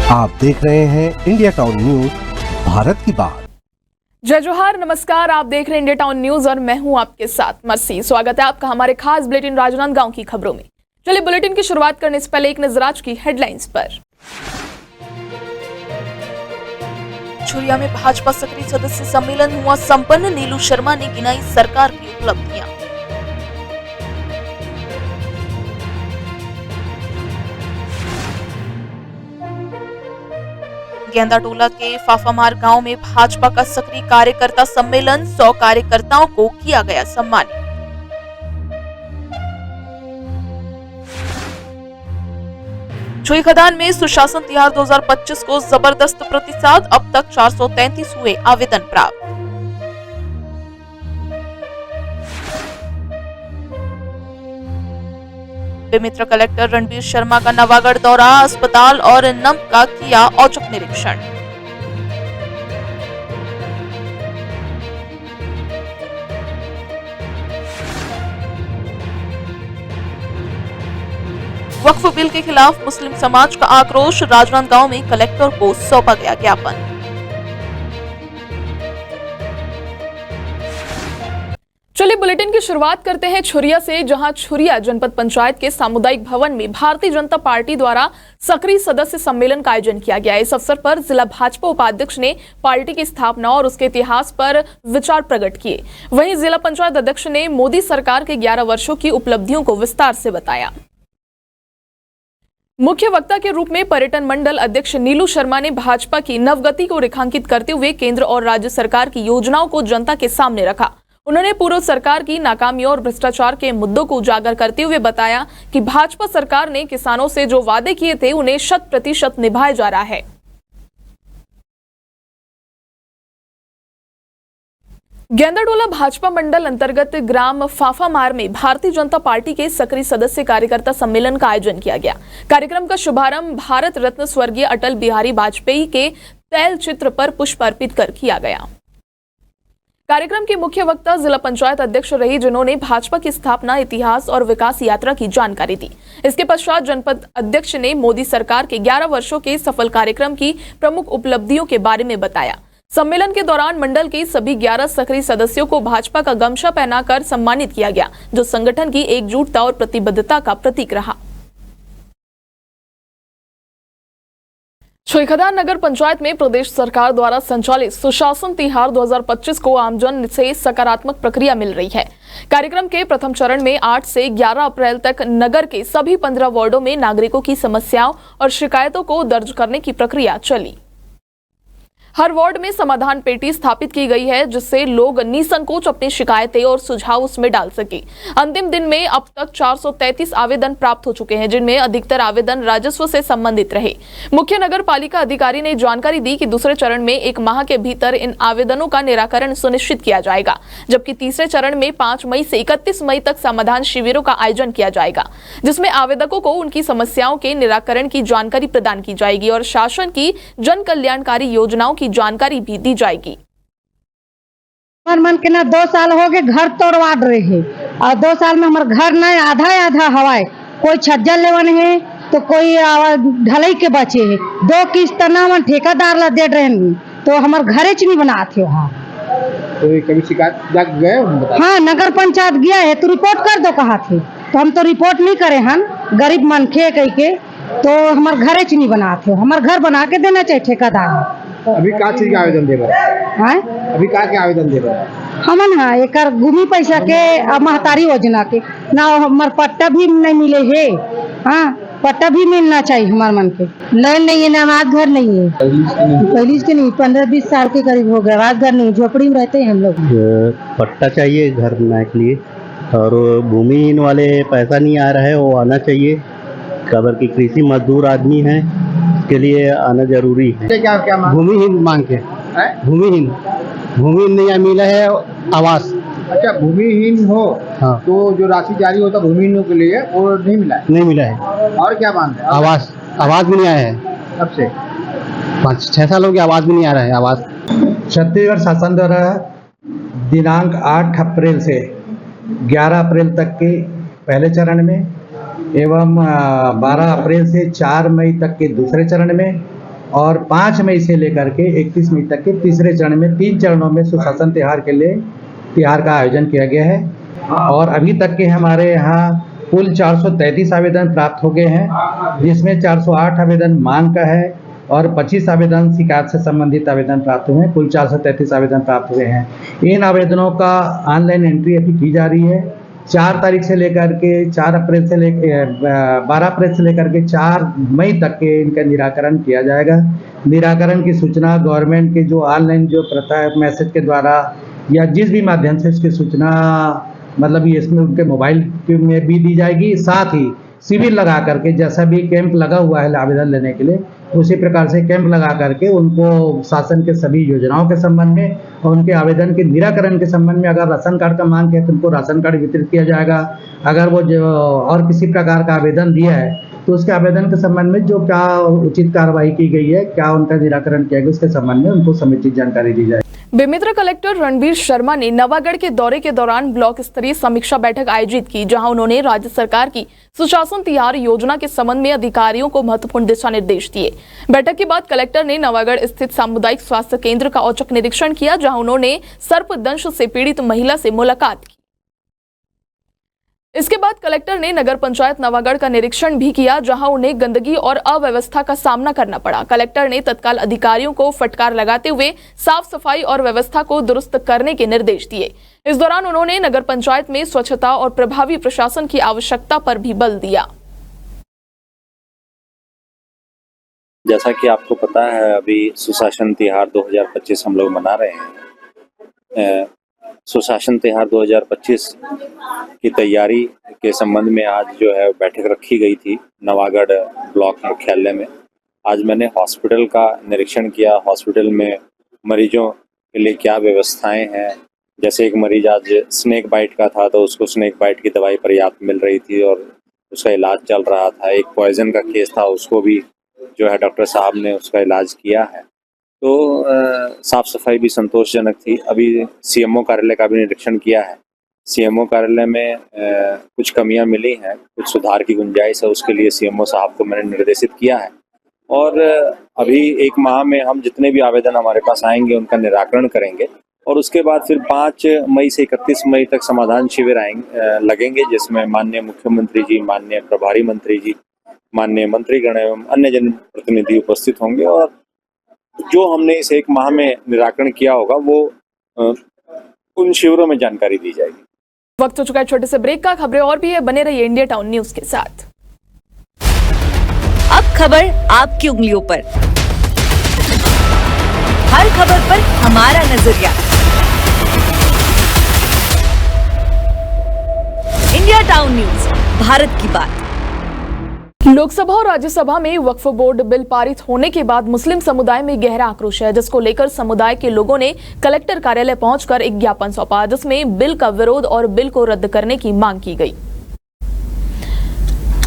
आप देख रहे हैं इंडिया टाउन न्यूज, भारत की बात। जय जोहार, नमस्कार। आप देख रहे हैं इंडिया टाउन न्यूज और मैं हूं आपके साथ मर्सी। स्वागत है आपका हमारे खास बुलेटिन राजनांदगांव की खबरों में। चलिए बुलेटिन की शुरुआत करने से पहले एक नजर आज की हेडलाइंस पर। छुरिया में भाजपा सक्रिय सदस्य सम्मेलन हुआ संपन्न। नीलू शर्मा ने गिनाई सरकार की उपलब्धियां। गेंदाटोला के फाफामार गांव में भाजपा का सक्रिय कार्यकर्ता सम्मेलन। 100 कार्यकर्ताओं को किया गया सम्मानित। छुई खदान में सुशासन तिहार 2025 को जबरदस्त प्रतिसाद। अब तक 433 हुए आवेदन प्राप्त। बेमित्र कलेक्टर रणबीर शर्मा का नवागढ़ दौरा। अस्पताल और नम का किया औचक निरीक्षण। वक्फ बिल के खिलाफ मुस्लिम समाज का आक्रोश। राजनांदगांव में कलेक्टर को सौंपा गया ज्ञापन। चलिए बुलेटिन की शुरुआत करते हैं छुरिया से, जहां छुरिया जनपद पंचायत के सामुदायिक भवन में भारतीय जनता पार्टी द्वारा सक्रिय सदस्य सम्मेलन का आयोजन किया गया। इस अवसर पर जिला भाजपा उपाध्यक्ष ने पार्टी की स्थापना और उसके इतिहास पर विचार प्रकट किए। वहीं जिला पंचायत अध्यक्ष ने मोदी सरकार के 11 वर्षों की उपलब्धियों को विस्तार से बताया। मुख्य वक्ता के रूप में पर्यटन मंडल अध्यक्ष नीलू शर्मा ने भाजपा की नवगति को रेखांकित करते हुए केंद्र और राज्य सरकार की योजनाओं को जनता के सामने रखा। उन्होंने पूर्व सरकार की नाकामियों और भ्रष्टाचार के मुद्दों को उजागर करते हुए बताया कि भाजपा सरकार ने किसानों से जो वादे किए थे उन्हें 100% निभाया जा रहा है। गेंदाटोला भाजपा मंडल अंतर्गत ग्राम फाफामार में भारतीय जनता पार्टी के सक्रिय सदस्य कार्यकर्ता सम्मेलन का आयोजन किया गया। कार्यक्रम का शुभारंभ भारत रत्न स्वर्गीय अटल बिहारी वाजपेयी के तैल चित्र पर पुष्प अर्पित कर किया गया। कार्यक्रम के मुख्य वक्ता जिला पंचायत अध्यक्ष रही, जिन्होंने भाजपा की स्थापना, इतिहास और विकास यात्रा की जानकारी दी। इसके पश्चात जनपद अध्यक्ष ने मोदी सरकार के 11 वर्षों के सफल कार्यक्रम की प्रमुख उपलब्धियों के बारे में बताया। सम्मेलन के दौरान मंडल के सभी 11 सक्रिय सदस्यों को भाजपा का गमछा पहनाकर सम्मानित किया गया, जो संगठन की एकजुटता और प्रतिबद्धता का प्रतीक रहा। छुईखदान नगर पंचायत में प्रदेश सरकार द्वारा संचालित सुशासन तिहार 2025 को आमजन से सकारात्मक प्रक्रिया मिल रही है। कार्यक्रम के प्रथम चरण में 8 से 11 अप्रैल तक नगर के सभी 15 वार्डों में नागरिकों की समस्याओं और शिकायतों को दर्ज करने की प्रक्रिया चली। हर वार्ड में समाधान पेटी स्थापित की गई है, जिससे लोग निसंकोच अपनी शिकायतें और सुझाव उसमें डाल सके। अंतिम दिन में अब तक 433 आवेदन प्राप्त हो चुके हैं, जिनमें अधिकतर आवेदन राजस्व से संबंधित रहे। मुख्य नगर पालिका अधिकारी ने जानकारी दी कि दूसरे चरण में 1 माह के भीतर इन आवेदनों का निराकरण सुनिश्चित किया जाएगा, जबकि तीसरे चरण में 5 मई से 31 मई तक समाधान शिविरों का आयोजन किया जाएगा, जिसमें आवेदकों को उनकी समस्याओं के निराकरण की जानकारी प्रदान की जाएगी और शासन की जन कल्याणकारी योजनाओं की जानकारी भी दी जाएगी। मन के ना 2 साल हो गए घर तोड़वा रहे हैं और 2 साल में हमारे घर ना आधा हवाए, कोई छज्जा लेवन है तो कोई ढलाई के बचे है। 2 किस्त ना हम ठेकेदार ला दे रहे हैं तो हमारे घरे च नहीं बनाते वहाँ। तो कभी शिकायत गए? हाँ, नगर पंचायत गया है तो रिपोर्ट कर दो कहा थे, तो हम तो रिपोर्ट नहीं करे हन, गरीब मन खे कह के तो हमारे घरे च नहीं बनाते। हमारे घर बना के देना चाहिए ठेकेदार। अभी का चीज का आवेदन दे रहे हैं? अभी का के आवेदन दे रहे हैं? हमन हाँ एक भूमि पैसा के महतारी योजना के ना हमार पट्टा भी नहीं मिले है। हाँ, पट्टा भी मिलना चाहिए हमारे मन के। लाइन नहीं है, नमाज घर नहीं है, पहली के नहीं, 15-20 साल के करीब हो गया, आवाज घर नहीं, झोपड़ी में रहते हैं हम लोग। पट्टा चाहिए घर बनाने के लिए और भूमिहीन वाले पैसा नहीं आ रहा है, वो आना चाहिए। खबर की कृषि मजदूर आदमी है, के लिए आना जरूरी है। क्या भूमिहीन मांग के भूमिहीन नहीं मिला है आवास। अच्छा, भूमिहीन हो हाँ। तो जो राशि जारी होता भूमिहीनों के लिए वो नहीं मिला है? नहीं मिला है। और क्या मांग है? आवास भी नहीं आया है। कब से? 5-6 साल हो गया, आवास भी नहीं आ रहा है। आवास छत्तीसगढ़ शासन द्वारा दिनांक 8 अप्रैल से 11 अप्रैल तक के पहले चरण में एवं 12 अप्रैल से 4 मई तक के दूसरे चरण में और 5 मई से लेकर के 31 मई तक के तीसरे चरण में 3 चरणों में सुशासन त्योहार के लिए त्योहार का आयोजन किया गया है। और अभी तक के हमारे यहाँ कुल 433 आवेदन प्राप्त हो गए हैं, जिसमें 408 आवेदन मांग का है और 25 आवेदन शिकायत से संबंधित आवेदन प्राप्त हुए हैं। कुल 433 आवेदन प्राप्त हुए हैं। इन आवेदनों का ऑनलाइन एंट्री अभी की जा रही है। 4 तारीख से लेकर के 12 अप्रैल से लेकर के 4 मई तक के इनका निराकरण किया जाएगा। निराकरण की सूचना गवर्नमेंट के जो ऑनलाइन जो प्रथा है मैसेज के द्वारा या जिस भी माध्यम से इसकी सूचना मतलब ये इसमें उनके मोबाइल में भी दी जाएगी। साथ ही शिविर लगा करके जैसा भी कैंप लगा हुआ है आवेदन लेने के लिए, उसी प्रकार से कैंप लगा करके उनको शासन के सभी योजनाओं के संबंध में और उनके आवेदन के निराकरण के संबंध में अगर राशन कार्ड का मांग है तो उनको राशन कार्ड वितरित किया जाएगा। अगर वो जो और किसी प्रकार का आवेदन दिया है तो उसके आवेदन के संबंध में जो क्या उचित कार्रवाई की गई है, क्या उनका निराकरण किया गया, उसके संबंध में उनको समुचित जानकारी दी जाए। बेमेतरा कलेक्टर रणवीर शर्मा ने नवागढ़ के दौरे के दौरान ब्लॉक स्तरीय समीक्षा बैठक आयोजित की, जहां उन्होंने राज्य सरकार की सुशासन तिहार योजना के संबंध में अधिकारियों को महत्वपूर्ण दिशा निर्देश दिए। बैठक के बाद कलेक्टर ने नवागढ़ स्थित सामुदायिक स्वास्थ्य केंद्र का औचक निरीक्षण किया, जहां उन्होंने सर्पदंश से पीड़ित महिला से मुलाकात की। इसके बाद कलेक्टर ने नगर पंचायत नवागढ़ का निरीक्षण भी किया, जहां उन्हें गंदगी और अव्यवस्था का सामना करना पड़ा। कलेक्टर ने तत्काल अधिकारियों को फटकार लगाते हुए साफ सफाई और व्यवस्था को दुरुस्त करने के निर्देश दिए। इस दौरान उन्होंने नगर पंचायत में स्वच्छता और प्रभावी प्रशासन की आवश्यकता पर भी बल दिया। जैसा कि आपको पता है, अभी सुशासन तिहार 2025 हम लोग मना रहे हैं। सुशासन तिहार 2025 की तैयारी के संबंध में आज जो है बैठक रखी गई थी नवागढ़ ब्लॉक मुख्यालय में। आज मैंने हॉस्पिटल का निरीक्षण किया। हॉस्पिटल में मरीजों के लिए क्या व्यवस्थाएं हैं। जैसे एक मरीज आज स्नेक बाइट का था तो उसको स्नेक बाइट की दवाई पर्याप्त मिल रही थी और उसका इलाज चल रहा था। एक पॉइजन का केस था, उसको भी जो है डॉक्टर साहब ने उसका इलाज किया है। तो साफ सफाई भी संतोषजनक थी। अभी सीएमओ कार्यालय का भी निरीक्षण किया है। सीएमओ कार्यालय में कुछ कमियां मिली हैं, कुछ सुधार की गुंजाइश है, उसके लिए सीएमओ साहब को मैंने निर्देशित किया है। और अभी 1 माह में हम जितने भी आवेदन हमारे पास आएंगे उनका निराकरण करेंगे और उसके बाद फिर 5 मई से 31 मई तक समाधान शिविर लगेंगे, जिसमें माननीय मुख्यमंत्री जी, माननीय प्रभारी मंत्री जी, माननीय मंत्रीगण एवं अन्य जनप्रतिनिधि उपस्थित होंगे और जो हमने इस 1 माह में निराकरण किया होगा वो उन शिविरों में जानकारी दी जाएगी। वक्त हो चुका है छोटे से ब्रेक का। खबरें और भी है, बने रहिए इंडिया टाउन न्यूज के साथ। अब खबर आपकी उंगलियों पर, हर खबर पर हमारा नजरिया। इंडिया टाउन न्यूज, भारत की बात। लोकसभा और राज्यसभा में वक्फ बोर्ड बिल पारित होने के बाद मुस्लिम समुदाय में गहरा आक्रोश है, जिसको लेकर समुदाय के लोगों ने कलेक्टर कार्यालय पहुंचकर एक ज्ञापन सौंपा, जिसमें बिल का विरोध और बिल को रद्द करने की मांग की गई।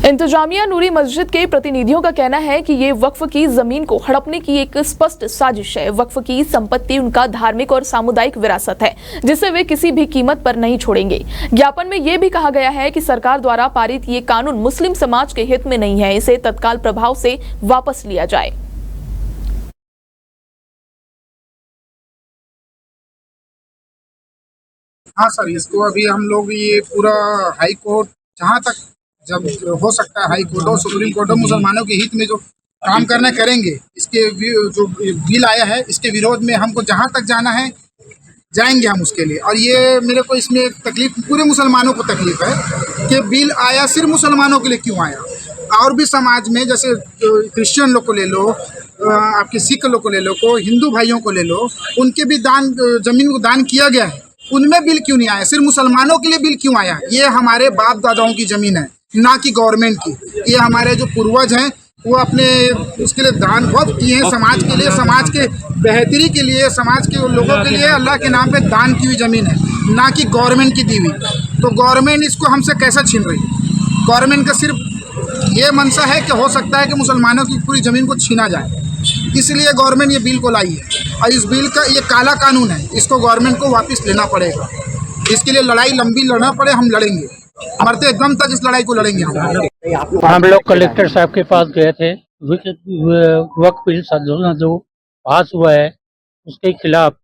इंतजामिया नूरी मस्जिद के प्रतिनिधियों का कहना है कि ये वक्फ की जमीन को हड़पने की एक स्पष्ट साजिश है। वक्फ की संपत्ति उनका धार्मिक और सामुदायिक विरासत है, जिसे वे किसी भी कीमत पर नहीं छोड़ेंगे। ज्ञापन में यह भी कहा गया है कि सरकार द्वारा पारित ये कानून मुस्लिम समाज के हित में नहीं है, इसे तत्काल प्रभाव से वापस लिया जाए। हाँ सर, इसको अभी हम लोग ये पूरा हाई कोर्ट जहाँ तक जब हो सकता है हाई कोर्ट और सुप्रीम कोर्ट और मुसलमानों के हित में जो काम करना करेंगे। इसके जो बिल आया है इसके विरोध में हमको जहाँ तक जाना है जाएंगे हम उसके लिए। और ये मेरे को इसमें तकलीफ पूरे मुसलमानों को तकलीफ है कि बिल आया सिर्फ मुसलमानों के लिए क्यों आया। और भी समाज में जैसे क्रिश्चियन लोग को ले लो, आपके सिख लोग को ले लो, को हिंदू भाइयों को ले लो, उनके भी दान जमीन को दान किया गया है, उनमें बिल क्यों नहीं आया। सिर्फ मुसलमानों के लिए बिल क्यों आया। ये हमारे बाप दादाओं की ज़मीन है, ना कि गवर्नमेंट की। ये हमारे जो पूर्वज हैं वो अपने उसके लिए दान बहुत किए हैं, समाज के लिए, समाज के बेहतरी के लिए, समाज के लोगों के लिए अल्लाह के नाम पे दान की हुई ज़मीन है, ना कि गवर्नमेंट की दी हुई। तो गवर्नमेंट इसको हमसे कैसा छीन रही है। गवर्नमेंट का सिर्फ ये मंशा है कि हो सकता है कि मुसलमानों की पूरी ज़मीन को छीना जाए, इसलिए गवर्नमेंट ये बिल को लाई है। और इस बिल का ये काला कानून है, इसको गवर्नमेंट को वापस लेना पड़ेगा। इसके लिए लड़ाई लंबी लड़ना पड़े, हम लड़ेंगे, मरते दम तक इस लड़ाई को लड़ेंगे। हम लोग कलेक्टर साहब के पास गए थे वक्फ बिल संशोधन जो पास हुआ है उसके खिलाफ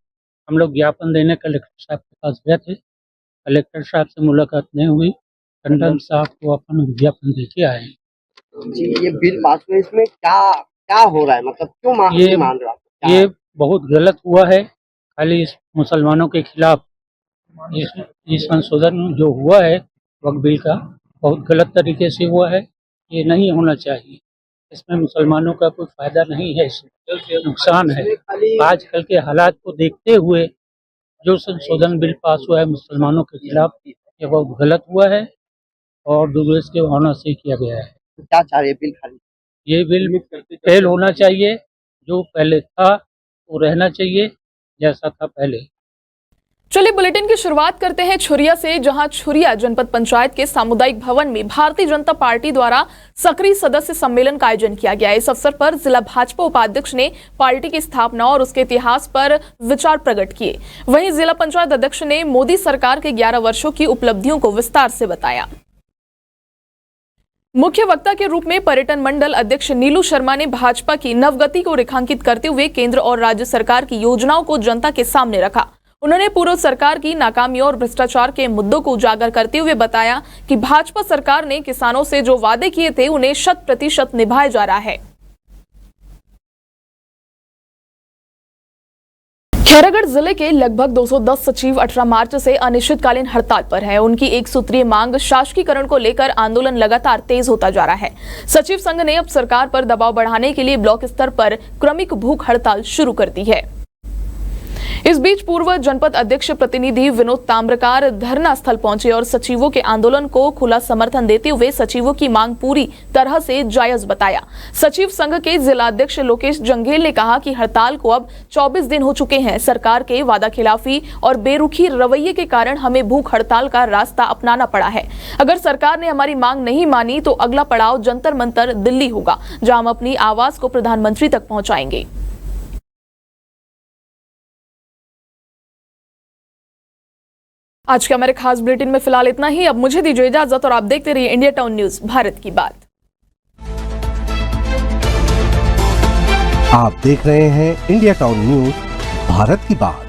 हम लोग ज्ञापन देने कलेक्टर साहब के पास गए थे। कलेक्टर साहब से मुलाकात नहीं हुई, टंडन साहब को अपन ज्ञापन दे के आए। जी, ये बिल पास हुआ, इसमें क्या क्या हो रहा है, मतलब क्यों मान रहा है? ये बहुत गलत हुआ है। खाली इस मुसलमानों के खिलाफ इस संशोधन जो हुआ है वक्फ बिल का बहुत गलत तरीके से हुआ है। ये नहीं होना चाहिए। इसमें मुसलमानों का कोई फायदा नहीं है, इसमें नुकसान है। आजकल के हालात को देखते हुए जो संशोधन बिल पास हुआ है मुसलमानों के खिलाफ, ये बहुत गलत हुआ है और दुर्देश के भावना से किया गया है। क्या चाह रहे बिल? खाली ये बिल फेल होना चाहिए। जो पहले था वो रहना चाहिए जैसा था पहले। चलिए बुलेटिन की शुरुआत करते हैं छुरिया से, जहां छुरिया जनपद पंचायत के सामुदायिक भवन में भारतीय जनता पार्टी द्वारा सक्रिय सदस्य सम्मेलन का आयोजन किया गया। इस अवसर पर जिला भाजपा उपाध्यक्ष ने पार्टी की स्थापना और उसके इतिहास पर विचार प्रकट किए। वहीं जिला पंचायत अध्यक्ष ने मोदी सरकार के 11 वर्षों की उपलब्धियों को विस्तार से बताया। मुख्य वक्ता के रूप में पर्यटन मंडल अध्यक्ष नीलू शर्मा ने भाजपा की नवगति को रेखांकित करते हुए केंद्र और राज्य सरकार की योजनाओं को जनता के सामने रखा। उन्होंने पूर्व सरकार की नाकामियों और भ्रष्टाचार के मुद्दों को उजागर करते हुए बताया कि भाजपा सरकार ने किसानों से जो वादे किए थे उन्हें 100% निभाया जा रहा है। खैरागढ़ जिले के लगभग 210 सचिव 18 मार्च से अनिश्चितकालीन हड़ताल पर है। उनकी एक सूत्रीय मांग शासकीकरण को लेकर आंदोलन लगातार तेज होता जा रहा है। सचिव संघ ने अब सरकार पर दबाव बढ़ाने के लिए ब्लॉक स्तर पर क्रमिक भूख हड़ताल शुरू कर दी है। इस बीच पूर्व जनपद अध्यक्ष प्रतिनिधि विनोद ताम्रकार धरना स्थल पहुंचे और सचिवों के आंदोलन को खुला समर्थन देते हुए सचिवों की मांग पूरी तरह से जायज बताया। सचिव संघ के जिला अध्यक्ष लोकेश जंगेल ने कहा कि हड़ताल को अब 24 दिन हो चुके हैं। सरकार के वादा खिलाफी और बेरुखी रवैये के कारण हमें भूख हड़ताल का रास्ता अपनाना पड़ा है। अगर सरकार ने हमारी मांग नहीं मानी तो अगला पड़ाव जंतर मंतर दिल्ली होगा, जहां हम अपनी आवाज को प्रधानमंत्री तक पहुंचाएंगे। आज के हमारे खास बुलेटिन में फिलहाल इतना ही। अब मुझे दीजिए इजाजत और आप देखते रहिए इंडिया टाउन न्यूज, भारत की बात। आप देख रहे हैं इंडिया टाउन न्यूज, भारत की बात।